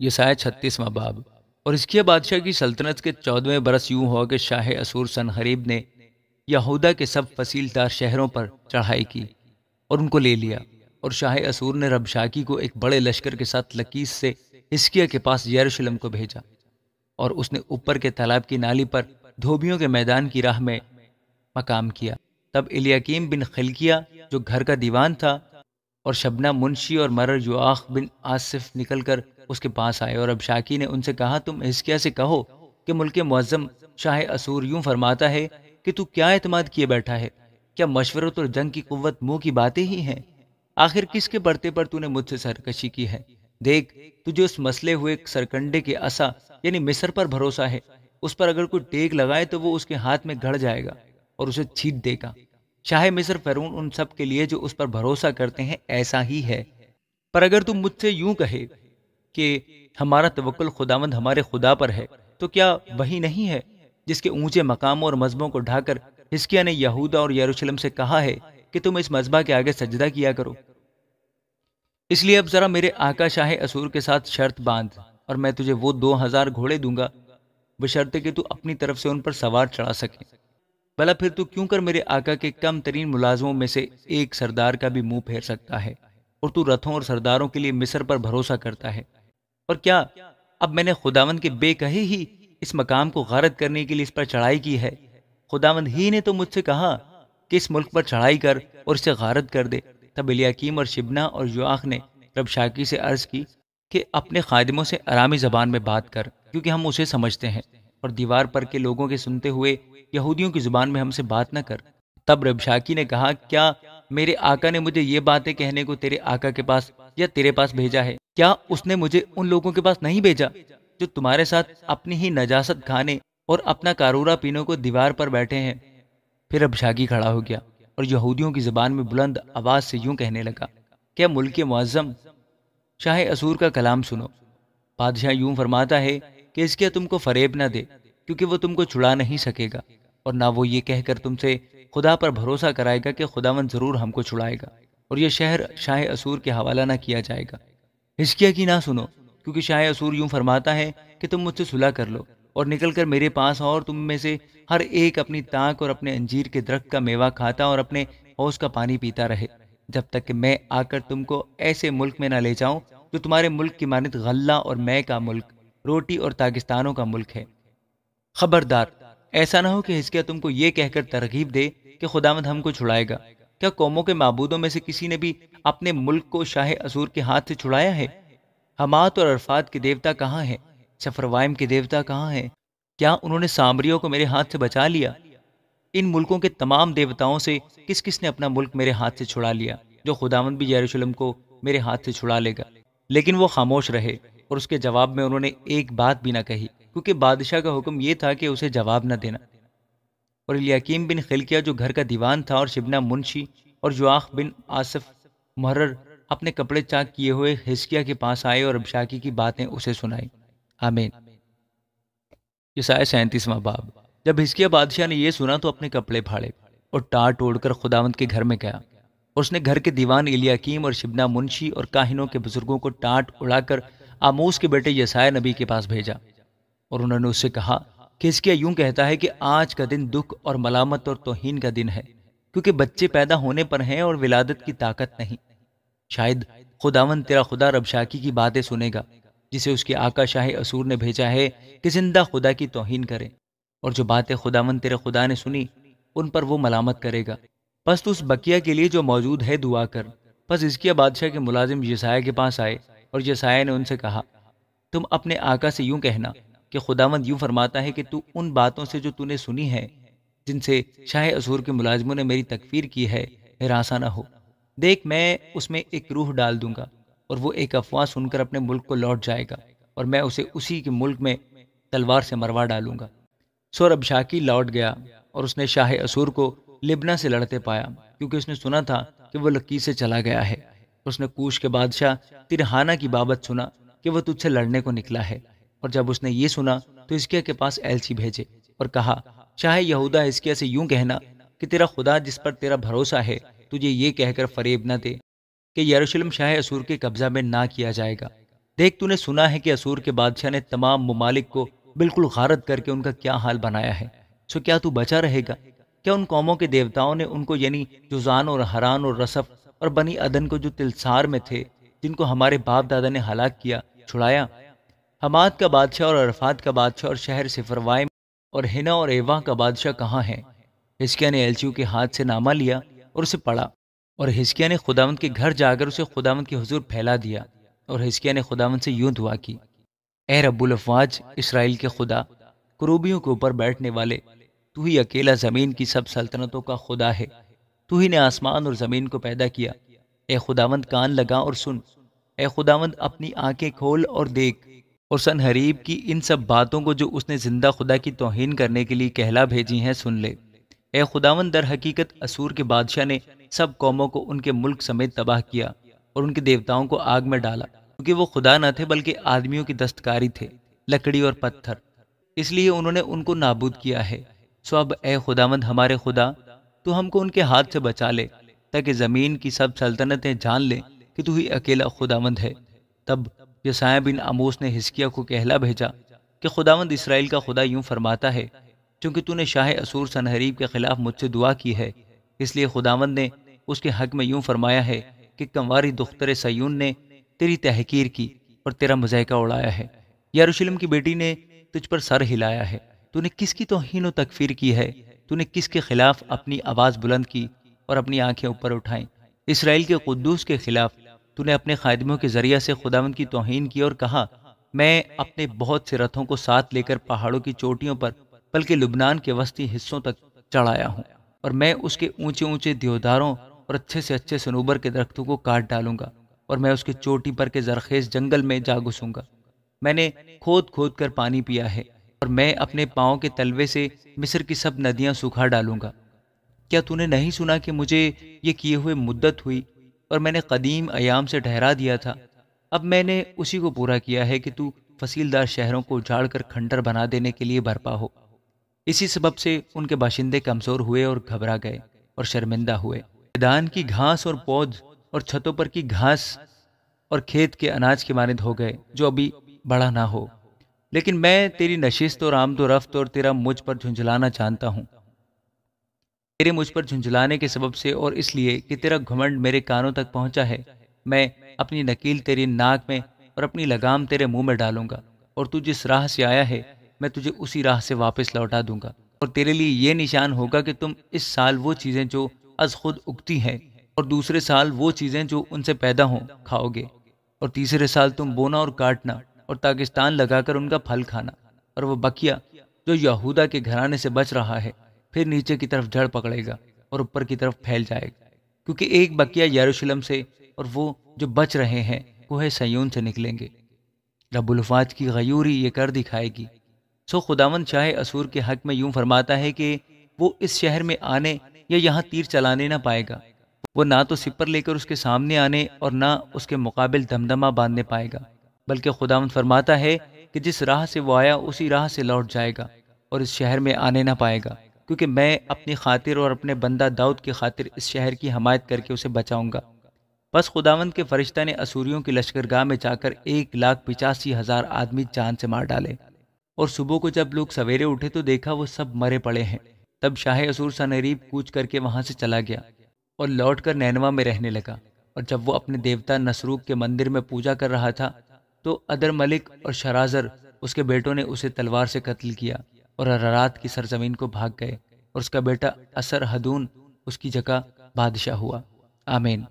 یسایہ 36واں باب۔ اور حزقیہ بادشاہ کی سلطنت کے 14ویں برس یوں ہوا کہ شاہ اسور سنحریب نے یہودا کے سب فصیل دار شہروں پر چڑھائی کی اور ان کو لے لیا، اور شاہ اسور نے ربشاکی کو ایک بڑے لشکر کے ساتھ لکیس سے حزقیہ کے پاس یروشلم کو بھیجا، اور اس نے اوپر کے تالاب کی نالی پر دھوبیوں کے میدان کی راہ میں مقام کیا۔ تب الیاکیم بن خلقیہ جو گھر کا دیوان تھا، اور شبنا منشی اور مرر یواخ بن آصف نکل کر اس کے پاس آئے، اور ربشاکی نے ان سے کہا، تم حزقیہ سے کہو کہ ملک معظم شاہ اسور یوں فرماتا ہے کہ تو کیا اعتماد کیے بیٹھا ہے؟ کیا مشورت اور جنگ کی قوت منہ کی باتیں ہی ہیں؟ آخر کس کے پرتے پر تو نے مجھ سے سرکشی کی ہے؟ دیکھ، تجھے اس مسلے ہوئے سرکنڈے کے عصا یعنی مصر پر بھروسہ ہے، اس پر اگر کوئی ٹیک لگائے تو وہ اس کے ہاتھ میں گڑ جائے گا اور اسے چھینٹ دے گا۔ شاہ مصر فرعون ان سب کے لیے جو اس پر بھروسہ کرتے ہیں ایسا ہی ہے۔ پر اگر تم مجھ سے یوں کہے کہ ہمارا توکل خداوند ہمارے خدا پر ہے، تو کیا وہی نہیں ہے جس کے اونچے مقاموں اور مذہبوں کو ڈھا کر حزقیہ نے یہودا اور یروشلم سے کہا ہے کہ تم اس مذبح کے آگے سجدہ کیا کرو؟ اس لیے اب ذرا میرے آقا شاہ اسور کے ساتھ شرط باندھ، اور میں تجھے وہ 2000 گھوڑے دوں گا، بشرطے کہ تو اپنی طرف سے ان پر سوار چڑھا سکے۔ بھلا پھر تو کیوں کر میرے آقا کے کم ترین ملازموں میں سے ایک سردار کا بھی منہ پھیر سکتا ہے، اور تو رتھوں اور سرداروں کے لیے مصر پر بھروسہ کرتا ہے؟ اور کیا اب میں نے خداوند کے بے کہے ہی اس مقام کو غارت کرنے کے لیے اس پر چڑھائی کی ہے؟ خداوند ہی نے تو مجھ سے کہا کہ اس ملک پر چڑھائی کر اور اسے غارت کر دے۔ تب الیاکیم اور شبنا اور یواخ نے ربشاکی سے عرض کی کہ اپنے خادموں سے آرامی زبان میں بات کر، کیونکہ ہم اسے سمجھتے ہیں، اور دیوار پر کے لوگوں کے سنتے ہوئے یہودیوں کی زبان میں ہم سے بات نہ کر۔ تب ربشاکی نے کہا، کیا میرے آقا نے مجھے یہ باتیں کہنے کو تیرے آقا کے پاس یا تیرے پاس بھیجا ہے؟ کیا اس نے مجھے ان لوگوں کے پاس نہیں بھیجا جو تمہارے ساتھ اپنی ہی نجاست کھانے اور اپنا کارورا پینے کو دیوار پر بیٹھے ہیں؟ پھر ربشاکی کھڑا ہو گیا اور یہودیوں کی زبان میں بلند آواز سے یوں کہنے لگا، کیا ملک معظم شاہ اسور کا کلام سنو۔ بادشاہ یوں فرماتا ہے کہ اس کے تم کو فریب نہ دے، کیونکہ وہ تم کو چھڑا نہیں سکے گا، اور نہ وہ یہ کہہ کر تم سے خدا پر بھروسہ کرائے گا کہ خداوند ضرور ہم کو چھڑائے گا، اور یہ شہر شاہ اسور کے حوالہ نہ کیا جائے گا۔ حزقیہ کی نہ سنو، کیونکہ شاہ اسور یوں فرماتا ہے کہ تم مجھ سے صلح کر لو اور نکل کر میرے پاس آؤ، اور تم میں سے ہر ایک اپنی تاک اور اپنے انجیر کے درخت کا میوہ کھاتا اور اپنے حوض کا پانی پیتا رہے، جب تک کہ میں آ کر تم کو ایسے ملک میں نہ لے جاؤں جو تمہارے ملک کی مانند غلہ اور مے کا ملک، روٹی اور تاکستانوں کا ملک ہے۔ خبردار، ایسا نہ ہو کہ حزقیہ تم کو یہ کہہ کر ترغیب دے کہ خداوند ہم کو چھڑائے گا۔ کیا قوموں کے معبودوں میں سے کسی نے بھی اپنے ملک کو شاہ اسور کے ہاتھ سے چھڑایا ہے؟ حمات اور عرفات کے دیوتا کہاں ہیں؟ سفروائم کے دیوتا کہاں ہیں؟ کیا انہوں نے سامریوں کو میرے ہاتھ سے بچا لیا؟ ان ملکوں کے تمام دیوتاؤں سے کس کس نے اپنا ملک میرے ہاتھ سے چھڑا لیا، جو خداوند بھی یروشلم کو میرے ہاتھ سے چھڑا لے گا؟ لیکن وہ خاموش رہے، اور اس کے جواب میں انہوں نے ایک بات بھی نہ کہی، کیونکہ بادشاہ کا حکم یہ تھا کہ اسے جواب نہ دینا۔ اور الیاکیم بن خلقیہ جو گھر کا دیوان تھا، اور شبنا منشی اور یواخ بن آصف محرر اپنے کپڑے چاک کیے ہوئے حزقیہ کے پاس آئے اور ربشاکی کی باتیں اسے سنائی۔ آمین۔ یسایہ 37واں باب۔ جب حزقیہ بادشاہ نے یہ سنا تو اپنے کپڑے پھاڑے اور ٹاٹ اوڑھ کر خداوند کے گھر میں گیا، اور اس نے گھر کے دیوان الیاکیم اور شبنا منشی اور کاہنوں کے بزرگوں کو ٹاٹ اڑا کر آموس کے بیٹے یسایہ نبی کے پاس بھیجا، اور انہوں نے اس سے کہا کہ حزقیہ یوں کہتا ہے کہ آج کا دن دکھ اور ملامت اور توہین کا دن ہے، کیونکہ بچے پیدا ہونے پر ہیں اور ولادت کی طاقت نہیں۔ شاید خداوند تیرا خدا ربشاکی کی باتیں سنے گا، جسے اس کے آقا شاہ اسور نے بھیجا ہے کہ زندہ خدا کی توہین کرے، اور جو باتیں خداوند تیرے خدا نے سنی ان پر وہ ملامت کرے گا۔ پس تو اس بقیہ کے لیے جو موجود ہے دعا کر۔ پس حزقیہ بادشاہ کے ملازم یسایہ کے پاس آئے، اور یسایہ نے ان سے کہا، تم اپنے آقا سے یوں کہنا کہ خداوند یوں فرماتا ہے کہ تو ان باتوں سے جو تو نے سنی ہے، جن سے شاہ اسور کے ملازموں نے میری تکفیر کی ہے، ہراساں نہ ہو۔ دیکھ، میں اس میں ایک روح ڈال دوں گا، اور وہ ایک افواہ سن کر اپنے ملک کو لوٹ جائے گا، اور میں اسے اسی کے ملک میں تلوار سے مروا ڈالوں گا۔ سو ربشاکی لوٹ گیا، اور اس نے شاہ اسور کو لبنہ سے لڑتے پایا، کیونکہ اس نے سنا تھا کہ وہ لکیس سے چلا گیا ہے۔ اس نے کوش کے بادشاہ ترہانہ کی بابت سنا کہ وہ تجھ سے لڑنے کو نکلا ہے، اور جب اس نے یہ سنا تو حزقیہ کے پاس ایلچی بھیجے اور کہا، شاہ یہودا حزقیہ سے یوں کہنا کہ تیرا خدا جس پر تیرا بھروسہ ہے تجھے یہ کہہ کر فریب نہ دے کہ یروشلم شاہ اسور کے قبضہ میں نہ کیا جائے گا، دیکھ تو نے سنا ہے کہ اسور کے بادشاہ نے تمام ممالک کو بالکل غارت کر کے ان کا کیا حال بنایا ہے، سو کیا تو بچا رہے گا؟ کیا ان قوموں کے دیوتاؤں نے ان کو یعنی جوزان اور حران اور رصف اور بنی عدن کو جو تلسار میں تھے، جن کو ہمارے باپ دادا نے ہلاک کیا، چھڑایا؟ حماد کا بادشاہ اور عرفات کا بادشاہ اور شہر سفروائم اور ہنا اور ایوا کا بادشاہ کہاں ہیں؟ حزقیہ نے ایلچیوں کے ہاتھ سے نامہ لیا اور اسے پڑھا، اور حزقیہ نے خداوند کے گھر جا کر اسے خداوند کے حضور پھیلا دیا، اور حزقیہ نے خداوند سے یوں دعا کی: اے رب الافواج، اسرائیل کے خدا، کروبیوں کے اوپر بیٹھنے والے، تو ہی اکیلا زمین کی سب سلطنتوں کا خدا ہے، تو ہی نے آسمان اور زمین کو پیدا کیا۔ اے خداوند، کان لگا اور سن، اے خداوند اپنی آنکھیں کھول اور دیکھ، اور سنحریب کی ان سب باتوں کو جو اس نے زندہ خدا کی توہین کرنے کے لیے کہلا بھیجی ہیں سن لے۔ اے خداوند، در حقیقت اسور کے بادشاہ نے سب قوموں کو ان کے ملک سمیت تباہ کیا اور ان کے دیوتاؤں کو آگ میں ڈالا، کیونکہ وہ خدا نہ تھے بلکہ آدمیوں کی دستکاری تھے، لکڑی اور پتھر، اس لیے انہوں نے ان کو نابود کیا ہے۔ سو اب اے خداوند ہمارے خدا، تو ہم کو ان کے ہاتھ سے بچا لے، تاکہ زمین کی سب سلطنتیں جان لیں کہ تو ہی اکیلا خداوند ہے۔ تب یسایہ بن آموس نے حزقیہ کو کہلا بھیجا کہ خداوند اسرائیل کا خدا یوں فرماتا ہے: چونکہ تو نے شاہ اسور سنحریب کے خلاف مجھ سے دعا کی ہے، اس لیے خداوند نے اس کے حق میں یوں فرمایا ہے کہ کنواری دختر سیون نے تیری تحقیر کی اور تیرا مضحکہ اڑایا ہے، یروشلم کی بیٹی نے تجھ پر سر ہلایا ہے۔ تو نے کس کی توہین و تکفیر کی ہے؟ تو نے کس کے خلاف اپنی آواز بلند کی اور اپنی آنکھیں اوپر اٹھائیں؟ اسرائیل کے قدوس کے خلاف تو نے اپنے خادموں کے ذریعہ سے خداوند کی توہین کی اور کہا: میں اپنے بہت سے رتھوں کو ساتھ لے کر پہاڑوں کی چوٹیوں پر بلکہ لبنان کے وسطی حصوں تک چڑھایا ہوں، اور میں اس کے اونچے اونچے دیوداروں اور اچھے سے اچھے صنوبر کے درختوں کو کاٹ ڈالوں گا، اور میں اس کی چوٹی پر کے زرخیز جنگل میں جا گھسوں گا۔ میں نے کھود کھود کر پانی پیا ہے، اور میں اپنے پاؤں کے تلوے سے مصر کی سب ندیاں سکھا ڈالوں گا۔ کیا تو نے نہیں سنا کہ مجھے یہ کیے ہوئے مدت ہوئی، اور میں نے قدیم ایام سے ٹھہرا دیا تھا؟ اب میں نے اسی کو پورا کیا ہے کہ تو فصیلدار شہروں کو اجاڑ کر کھنڈر بنا دینے کے لیے برپا ہو۔ اسی سبب سے ان کے باشندے کمزور ہوئے اور گھبرا گئے اور شرمندہ ہوئے۔ میدان کی گھاس اور پود اور چھتوں پر کی گھاس اور کھیت کے اناج کے مانند ہو گئے جو ابھی بڑا نہ ہو۔ لیکن میں تیری نشست اور آمد و رفت اور تیرا مجھ پر جھنجھلانا جانتا ہوں۔ تیرے مجھ پر جھنجھلانے کے سبب سے اور اس لیے کہ تیرا گھمنڈ میرے کانوں تک پہنچا ہے، میں اپنی نکیل تیری ناک میں اور اپنی لگام تیرے منہ میں ڈالوں گا، اور تو جس راہ سے آیا ہے میں تجھے اسی راہ سے واپس لوٹا دوں گا۔ اور تیرے لیے یہ نشان ہوگا کہ تم اس سال وہ چیزیں جو از خود اگتی ہیں، اور دوسرے سال وہ چیزیں جو ان سے پیدا ہوں کھاؤ گے، اور تیسرے سال تم بونا اور کاٹنا اور داغستان لگا کر ان کا پھل کھانا۔ اور وہ بکیا جو یہودا کے گھرانے سے بچ رہا ہے پھر نیچے کی طرف جڑ پکڑے گا اور اوپر کی طرف پھیل جائے گا، کیونکہ ایک بکیا یروشلم سے اور وہ جو بچ رہے ہیں کوہ سیون سے نکلیں گے۔ رب الفاظ کی غیوری یہ کر دکھائے گی۔ سو خداوند شاہ اسور کے حق میں یوں فرماتا ہے کہ وہ اس شہر میں آنے یا یہاں تیر چلانے نہ پائے گا، وہ نہ تو سپر لے کر اس کے سامنے آنے اور نہ اس کے مقابل دمدمہ باندھنے پائے گا، بلکہ خداوند فرماتا ہے کہ جس راہ سے وہ آیا اسی راہ سے لوٹ جائے گا اور اس شہر میں آنے نہ پائے گا، کیونکہ میں اپنی خاطر اور اپنے بندہ داؤد کی خاطر اس شہر کی حمایت کر کے اسے بچاؤں گا۔ بس خداوند کے فرشتہ نے اسوریوں کی لشکرگاہ میں جا کر 1,85,000 آدمی جان سے مار ڈالے، اور صبح کو جب لوگ سویرے اٹھے تو دیکھا وہ سب مرے پڑے ہیں۔ تب شاہ اسور سنحریب کوچ کر کے وہاں سے چلا گیا اور لوٹ کر نینوا میں رہنے لگا، اور جب وہ اپنے دیوتا نسروک کے مندر میں پوجا کر رہا تھا تو ادر ملک اور شرازر اس کے بیٹوں نے اسے تلوار سے قتل کیا اور ارارات کی سرزمین کو بھاگ گئے، اور اس کا بیٹا اسر ہدون اس کی جگہ بادشاہ ہوا۔ آمین۔